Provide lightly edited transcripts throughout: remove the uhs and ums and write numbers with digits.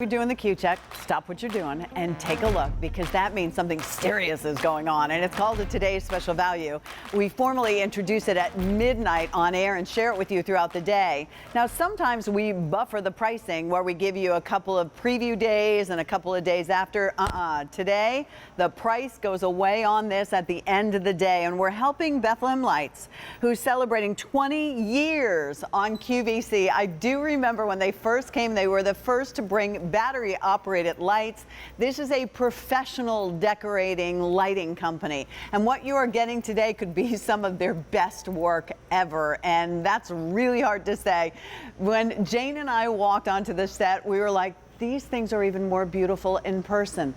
You're doing the Q check, stop what you're doing and take a look, because that means something serious is going on, and it's called a Today's Special Value. We formally introduce it at midnight on air and share it with you throughout the day. Now, sometimes we buffer the pricing where we give you a couple of preview days and a couple of days after. Today, the price goes away on this at the end of the day, and we're helping Bethlehem Lights, who's celebrating 20 years on QVC. I do remember when they first came, they were the first to bring battery operated lights. This is a professional decorating lighting company, and what you are getting today could be some of their best work ever, and that's really hard to say. When Jane and I walked onto the set, we were like, these things are even more beautiful in person.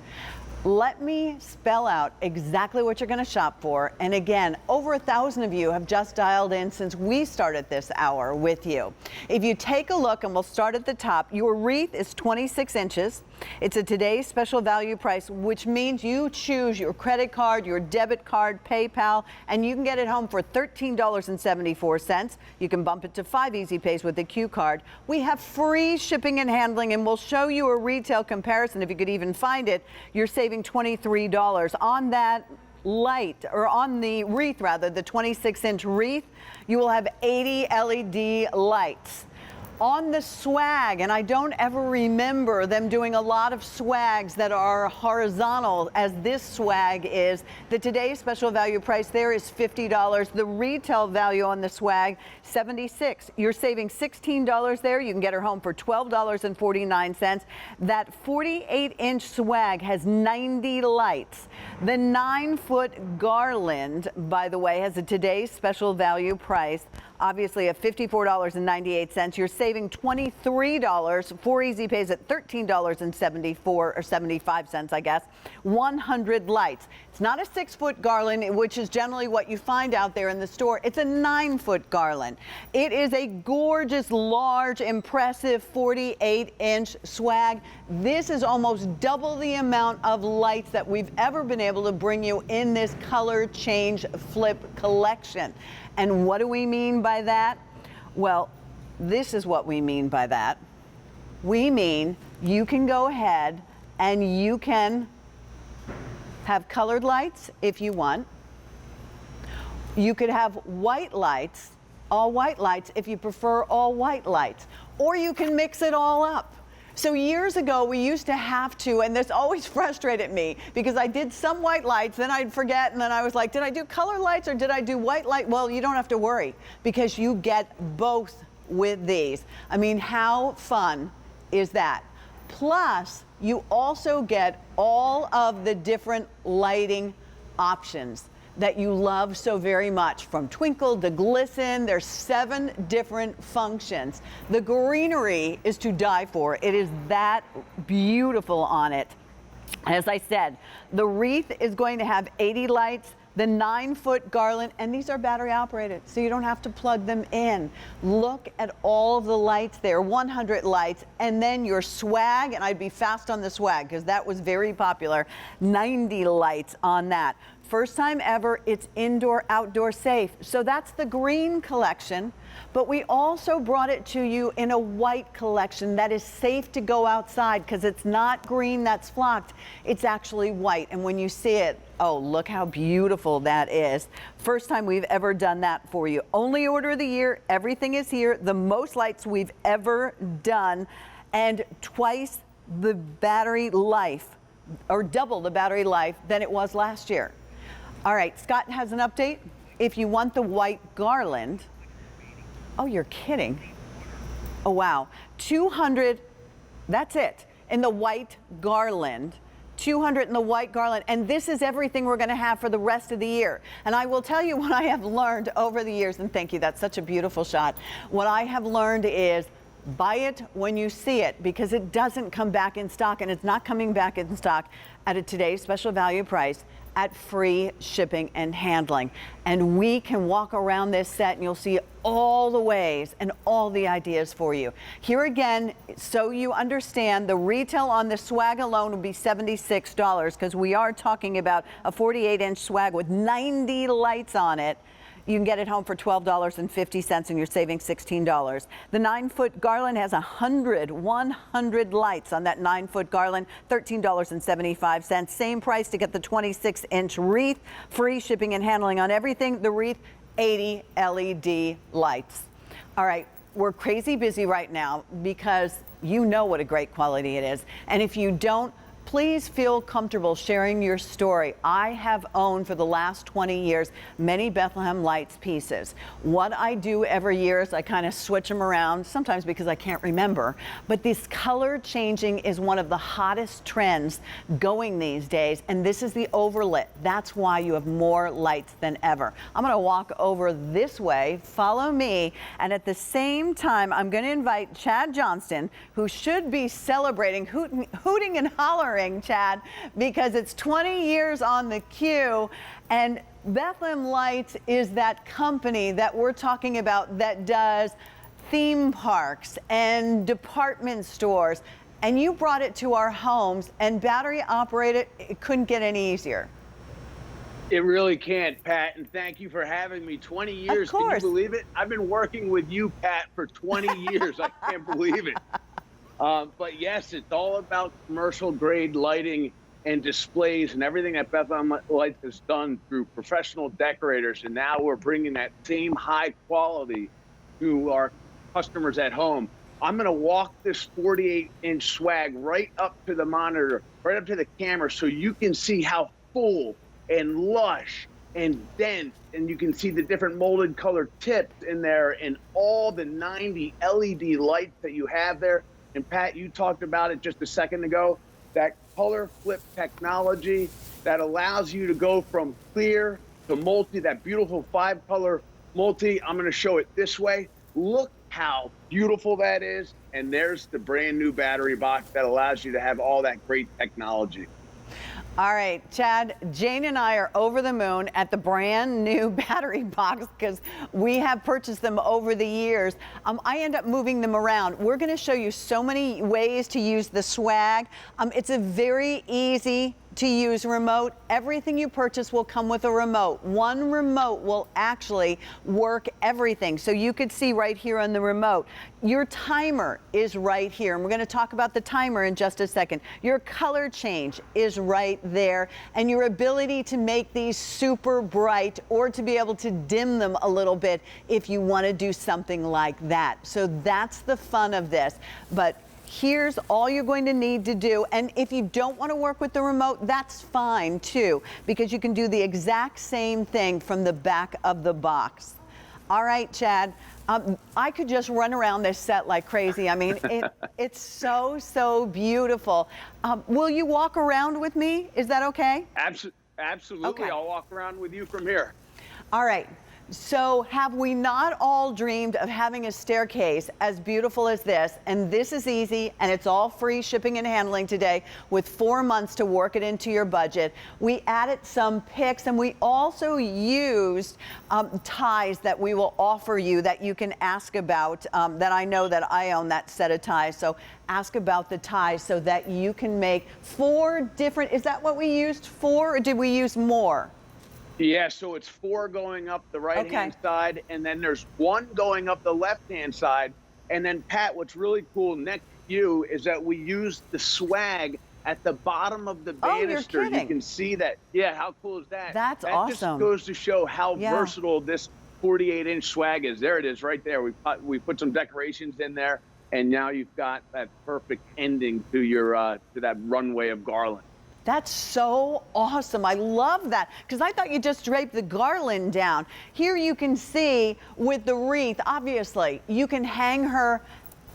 Let me spell out exactly what you're going to shop for. And again, over 1,000 of you have just dialed in since we started this hour with you. If you take a look, and we'll start at the top, your wreath is 26 inches. It's a Today's Special Value price, which means you choose your credit card, your debit card, PayPal, and you can get it home for $13.74. You can bump it to 5 easy pays with the Q card. We have free shipping and handling, and we'll show you a retail comparison if you could even find it. You're saving $23 on that light, or on the wreath rather, the 26-inch wreath. You will have 80 LED lights. On the swag, and I don't ever remember them doing a lot of swags that are horizontal as this swag is. The Today's Special Value price there is $50. The retail value on the swag, $76. You're saving $16 there. You can get her home for $12.49. That 48-inch swag has 90 lights. The 9-foot Garland, by the way, has a Today's Special Value price, obviously at $54.98. You're saving $23, 4 easy pays at $13.74 or 75 cents, I guess. 100 lights. It's not a 6-foot Garland, which is generally what you find out there in the store. It's a 9-foot Garland. It is a gorgeous, large, impressive 48-inch swag. This is almost double the amount of lights that we've ever been able to bring you in this color change flip collection. And what do we mean by that? Well, this is what we mean by that. We mean you can go ahead and you can have colored lights if you want. You could have white lights, all white lights, if you prefer all white lights. Or you can mix it all up. So years ago, we used to have to, and this always frustrated me, because I did some white lights, then I'd forget, and then I was like, did I do color lights or did I do white light? Well, you don't have to worry, because you get both with these. I mean, how fun is that? Plus, you also get all of the different lighting options that you love so very much, from Twinkle to Glisten. There's 7 different functions. The greenery is to die for. It is that beautiful on it. As I said, the wreath is going to have 80 lights, the 9-foot Garland, and these are battery operated, so you don't have to plug them in. Look at all of the lights there, 100 lights, and then your swag, and I'd be fast on the swag because that was very popular, 90 lights on that. First time ever, it's indoor, outdoor safe. So that's the green collection, but we also brought it to you in a white collection that is safe to go outside, because it's not green that's flocked, it's actually white. And when you see it, oh, look how beautiful that is. First time we've ever done that for you. Only order of the year, everything is here, the most lights we've ever done, and twice the battery life, or double the battery life than it was last year. All right, Scott has an update. If you want the white Garland, oh, you're kidding. Oh, wow. 200, that's it, in the white Garland. 200 in the white Garland. And this is everything we're going to have for the rest of the year. And I will tell you what I have learned over the years, and thank you, that's such a beautiful shot. What I have learned is buy it when you see it, because it doesn't come back in stock, and it's not coming back in stock at a Today's Special Value price, at free shipping and handling. And we can walk around this set and you'll see all the ways and all the ideas for you. Here again, so you understand, the retail on the swag alone would be $76, because we are talking about a 48-inch swag with 90 lights on it. You can get it home for $12.50 and you're saving $16. The 9-foot Garland has 100 lights on that 9-foot Garland, $13.75. Same price to get the 26-inch wreath. Free shipping and handling on everything. The wreath, 80 LED lights. All right, we're crazy busy right now because you know what a great quality it is. And if you don't, please feel comfortable sharing your story. I have owned for the last 20 years many Bethlehem Lights pieces. What I do every year is I kind of switch them around, sometimes because I can't remember. But this color changing is one of the hottest trends going these days, and this is the Overlit. That's why you have more lights than ever. I'm going to walk over this way, follow me, and at the same time, I'm going to invite Chad Johnston, who should be celebrating, hooting and hollering, Chad, because it's 20 years on the queue, and Bethlehem Lights is that company that we're talking about that does theme parks and department stores, and you brought it to our homes, and battery operated, it couldn't get any easier. It really can't, Pat, and thank you for having me. 20 years, can you believe it? I've been working with you, Pat, for 20 years. I can't believe it. But yes, it's all about commercial grade lighting and displays and everything that Bethlehem Lights has done through professional decorators. And now we're bringing that same high quality to our customers at home. I'm going to walk this 48-inch swag right up to the monitor, right up to the camera, so you can see how full and lush and dense, and you can see the different molded color tips in there and all the 90 LED lights that you have there. And Pat, you talked about it just a second ago, that color flip technology that allows you to go from clear to multi, that beautiful 5-color multi. I'm going to show it this way. Look how beautiful that is. And there's the brand new battery box that allows you to have all that great technology. All right, Chad, Jane and I are over the moon at the brand new battery box because we have purchased them over the years. I end up moving them around. We're going to show you so many ways to use the swag. It's a very easy to use remote. Everything you purchase will come with a remote. One remote will actually work everything. So you could see right here on the remote, your timer is right here. And we're going to talk about the timer in just a second. Your color change is right there. And your ability to make these super bright or to be able to dim them a little bit if you want to do something like that. So that's the fun of this. But here's all you're going to need to do. And if you don't want to work with the remote, that's fine too, because you can do the exact same thing from the back of the box. All right, Chad, I could just run around this set like crazy. I mean, it's so, so beautiful. Will you walk around with me? Is that okay? Absolutely. Okay. I'll walk around with you from here. All right. So have we not all dreamed of having a staircase as beautiful as this? And this is easy, and it's all free shipping and handling today with 4 months to work it into your budget. We added some picks, and we also used ties that we will offer you that you can ask about, that I know that I own that set of ties. So ask about the ties so that you can make 4 different, is that what we used, 4, or did we use more? Yeah, so it's 4 going up the right-hand side, and then there's 1 going up the left-hand side. And then, Pat, what's really cool next to you is that we used the swag at the bottom of the banister. Oh, you're kidding. You can see that. Yeah, how cool is that? That's awesome. That just goes to show how versatile this 48-inch swag is. There it is right there. We put some decorations in there, and now you've got that perfect ending to your to that runway of Garland. That's so awesome. I love that, because I thought you just draped the garland down. Here you can see with the wreath, obviously, you can hang her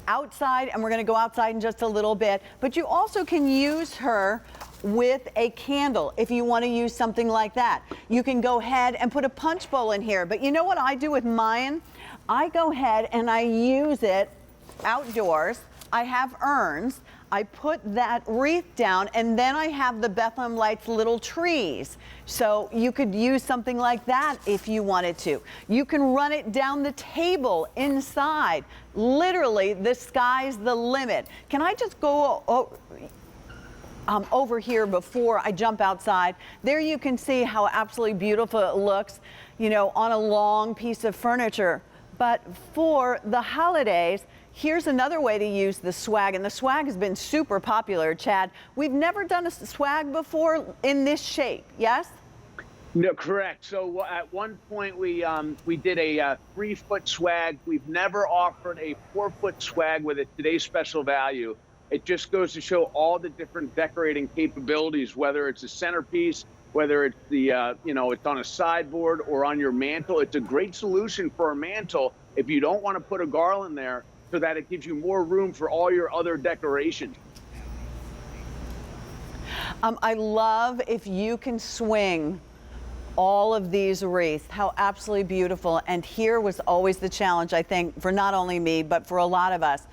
outside, and we're going to go outside in just a little bit, but you also can use her with a candle if you want to use something like that. You can go ahead and put a punch bowl in here, but you know what I do with mine? I go ahead and I use it outdoors. I have urns. I put that wreath down, and then I have the Bethlehem Lights little trees. So you could use something like that if you wanted to. You can run it down the table inside. Literally, the sky's the limit. Can I just go? over here before I jump outside. There you can see how absolutely beautiful it looks, you know, on a long piece of furniture. But for the holidays, here's another way to use the swag, and the swag has been super popular, Chad. We've never done a swag before in this shape, yes? No, correct. So at one point we did a 3-foot swag. We've never offered a 4-foot swag with a today's special value. It just goes to show all the different decorating capabilities, whether it's a centerpiece, whether it's the you know, it's on a sideboard or on your mantle. It's a great solution for a mantle if you don't want to put a garland there, so that it gives you more room for all your other decorations. I love if you can swing all of these wreaths, how absolutely beautiful. And here was always the challenge, I think, for not only me, but for a lot of us.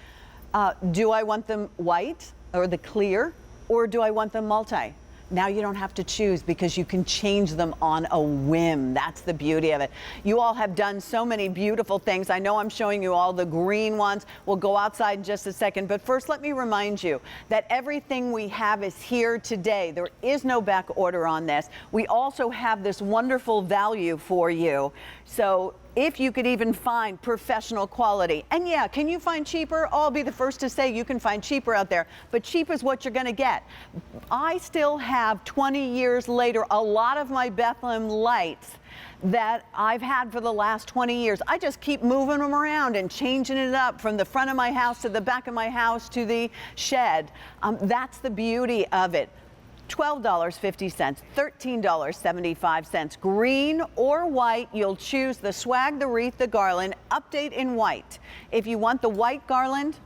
Do I want them white or the clear, or do I want them multi? Now you don't have to choose because you can change them on a whim. That's the beauty of it. You all have done so many beautiful things. I know I'm showing you all the green ones. We'll go outside in just a second. But first, let me remind you that everything we have is here today. There is no back order on this. We also have this wonderful value for you. So if you could even find professional quality. And yeah, can you find cheaper? I'll be the first to say you can find cheaper out there, but cheap is what you're gonna get. I still have 20 years later, a lot of my Bethlehem lights that I've had for the last 20 years. I just keep moving them around and changing it up from the front of my house to the back of my house to the shed. That's the beauty of it. $12.50, $13.75. Green or white, you'll choose the swag, the wreath, the garland, update in white. If you want the white garland,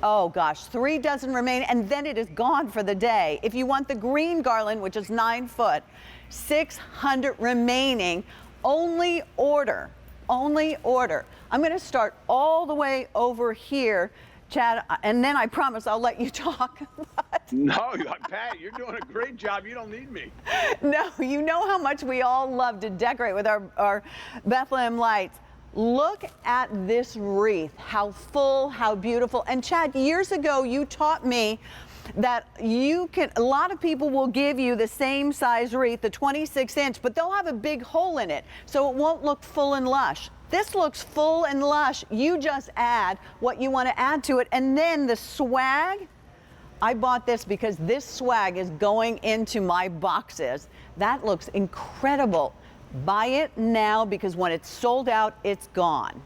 oh gosh, 3 dozen remain, and then it is gone for the day. If you want the green garland, which is 9 foot, 600 remaining. Only order, only order. I'm gonna start all the way over here, Chad, and then I promise I'll let you talk. No, Pat, you're doing a great job. You don't need me. No, you know how much we all love to decorate with our Bethlehem lights. Look at this wreath, how full, how beautiful. And Chad, years ago, you taught me that you can, a lot of people will give you the same size wreath, the 26-inch, but they'll have a big hole in it, so it won't look full and lush. This looks full and lush. You just add what you want to add to it. And then the swag, I bought this because this swag is going into my boxes. That looks incredible. Buy it now because when it's sold out, it's gone.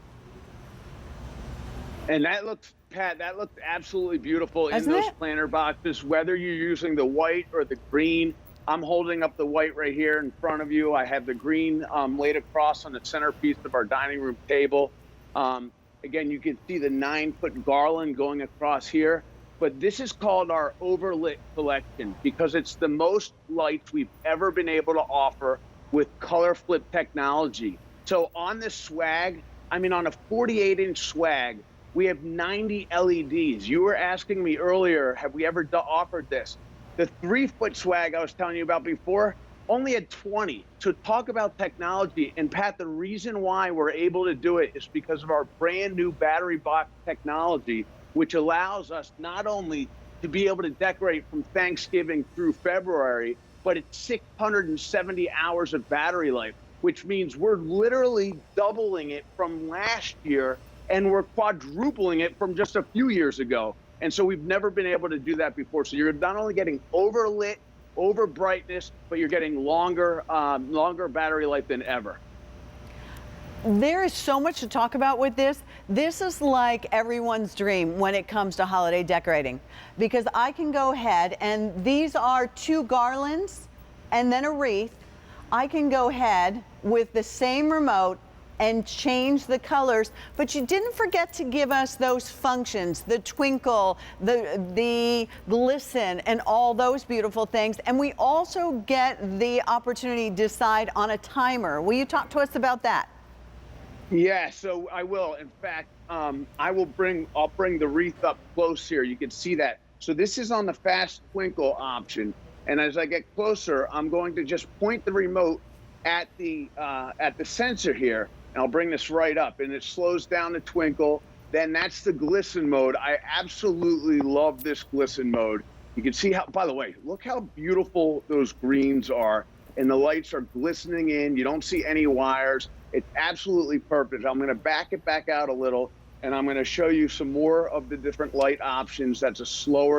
And that looks, Pat, that looked absolutely beautiful in Isn't those it? planter boxes, whether you're using the white or the green. I'm holding up the white right here in front of you. I have the green laid across on the centerpiece of our dining room table. Again, you can see the 9-foot garland going across here. But this is called our Overlit collection because it's the most lights we've ever been able to offer with color flip technology. So on this swag, I mean on a 48-inch swag, we have 90 LEDs. You were asking me earlier, have we ever offered this? The 3-foot swag I was telling you about before only had 20. So talk about technology. And Pat, the reason why we're able to do it is because of our brand new battery box technology, which allows us not only to be able to decorate from Thanksgiving through February, but it's 670 hours of battery life, which means we're literally doubling it from last year and we're quadrupling it from just a few years ago. And so we've never been able to do that before. So you're not only getting overlit, over brightness, but you're getting longer battery life than ever. There is so much to talk about with this. This is like everyone's dream when it comes to holiday decorating, because I can go ahead and these are 2 garlands and then a wreath. I can go ahead with the same remote and change the colors, but you didn't forget to give us those functions, the twinkle, the glisten, and all those beautiful things. And we also get the opportunity to decide on a timer. Will you talk to us about that? Yeah, so I will. In fact, I'll bring the wreath up close here. You can see that. So this is on the fast twinkle option. And as I get closer, I'm going to just point the remote at the sensor here. And I'll bring this right up and it slows down the twinkle. Then that's the glisten mode. I absolutely love this glisten mode. You can see how, by the way, look how beautiful those greens are. And the lights are glistening in. You don't see any wires. It's absolutely perfect. I'm going to back it back out a little, and I'm going to show you some more of the different light options. That's a slower